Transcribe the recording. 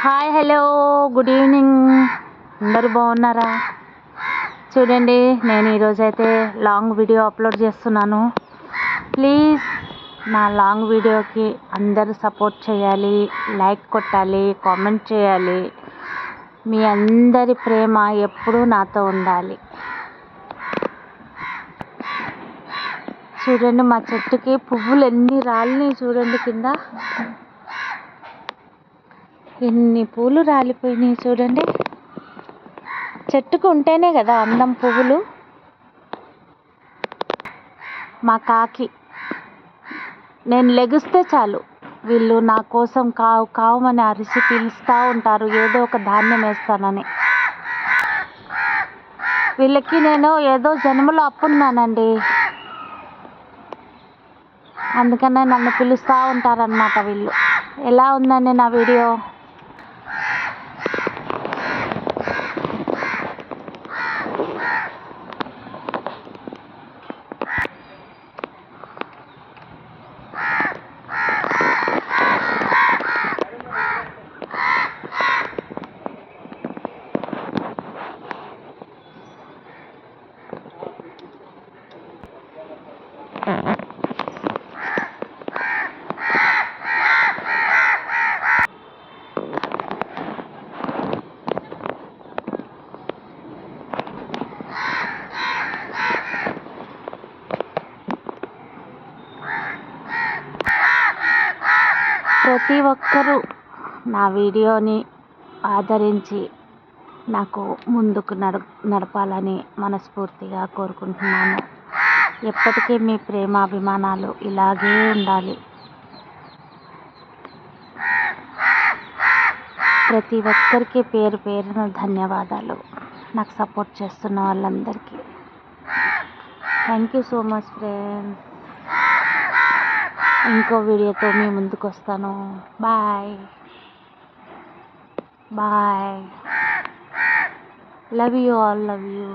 Hi hello good evening. అందరూ బాగున్నారా? చూడండి, నేను ఈరోజైతే లాంగ్ వీడియో అప్లోడ్ చేస్తున్నాను. ప్లీజ్ నా లాంగ్ వీడియోకి అందరూ సపోర్ట్ చేయాలి, లైక్ కొట్టాలి, కామెంట్ చేయాలి. మీ అందరి ప్రేమ ఎప్పుడూ నాతో ఉండాలి. చూడండి, మా చెట్టుకి పువ్వులు ఎన్ని రాలినాయి చూడండి. కింద ఎన్ని పూలు రాలిపోయినాయి చూడండి. చెట్టుకు ఉంటేనే కదా అందం పువ్వులు. మా కాకి నేను లెగిస్తే చాలు వీళ్ళు నా కోసం కావు కావమని అరిసి పిలుస్తూ ఉంటారు, ఏదో ఒక ధాన్యం వేస్తానని. వీళ్ళకి నేను ఏదో జన్మలో అప్పున్నానండి, అందుకనే నన్ను పిలుస్తూ ఉంటారన్నమాట వీళ్ళు. ఎలా ఉందండి నా వీడియో? ప్రతి ఒక్కరూ నా వీడియోని ఆదరించి నాకు ముందుకు నడపాలని మనస్ఫూర్తిగా కోరుకుంటున్నాను. ఎప్పటికీ మీ ప్రేమాభిమానాలు ఇలాగే ఉండాలి. ప్రతి ఒక్కరికి పేరు పేరున ధన్యవాదాలు, నాకు సపోర్ట్ చేస్తున్న వాళ్ళందరికీ. Thank you so much friends. ఇంకో వీడియోతో మీ ముందుకు వస్తాను. Bye bye. Love you all, love you.